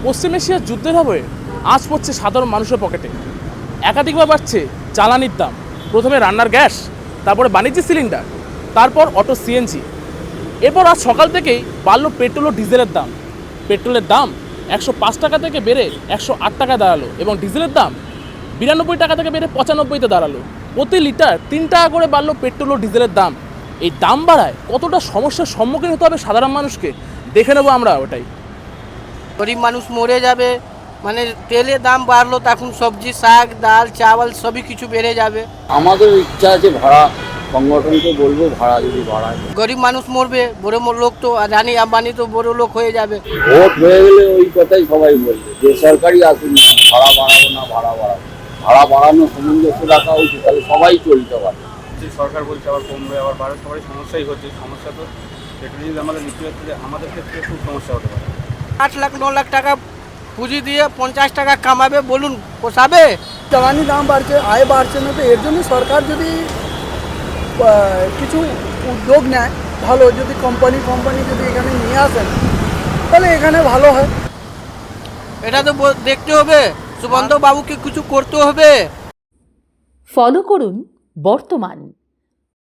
পশ্চিম এশিয়ার যুদ্ধের আবহে আঁচ পড়ছে সাধারণ মানুষের পকেটে। একাধিকবার বাড়ছে জ্বালানির দাম। প্রথমে রান্নার গ্যাস, তারপরে বাণিজ্যিক সিলিন্ডার, তারপর অটো সিএনজি। এরপর আজ সকাল থেকেই বাড়ল পেট্রোল ও ডিজেলের দাম। পেট্রোলের দাম 105 টাকা থেকে বেড়ে 108 টাকায় দাঁড়ালো এবং ডিজেলের দাম 92 টাকা থেকে বেড়ে 95-তে দাঁড়ালো। প্রতি লিটার 3 টাকা করে বাড়লো পেট্রোল ও ডিজেলের দাম। এই দাম বাড়ায় কতটা সমস্যার সম্মুখীন হতে হবে সাধারণ মানুষকে দেখে নেবো আমরা ওটাই। গরিব মানুষ মরে যাবে, মানে তেলের দাম বাড়লো, তখন সবজি, শাক, ডাল, চাওয়াল সবই কিছু বেড়ে যাবে। আমাদের ইচ্ছা আছে ভাড়া সংগঠনকে বলবো ভাড়া যদি বাড়ায়। গরিব মানুষ মরবে, বড় লোক তো রানী আম্বানি তো বড় লোক হয়ে যাবে। ভোট হয়ে গেলে ওই কথাই সবাই বলবে, বেসরকারি আসুন না, ভাড়া বাড়াবো না, ভাড়া বাড়াবো। ভাড়া বাড়ানো সামঞ্জস্য রাখা উচিত, তাহলে সবাই চলতে পারে। সরকার বলছে আবার কমবে, আবার বাড়ে, সবারই সমস্যাই হচ্ছে। সমস্যা তো পেট্রোল ডিজেল আমাদের নিত্যক্ষেত্রে, আমাদের ক্ষেত্রে খুব সমস্যা হতে পারে। 8 লাখ 9 লাখ টাকা পুঁজি দিয়ে 50 টাকা কামাবে, বলুন পোষাবে? জ্বালানি দাম বাড়ছে, আয় বাড়ছে না, তো এর জন্য সরকার যদি কিছু উদ্যোগ নেয় ভালো, যদি কোম্পানি যদি এখানে নিয়ে আসেন তাহলে এখানে ভালো হয়। এটা তো দেখতে হবে, সুবন্ধ বাবুকে কিছু করতে হবে। ফলো করুন বর্তমান।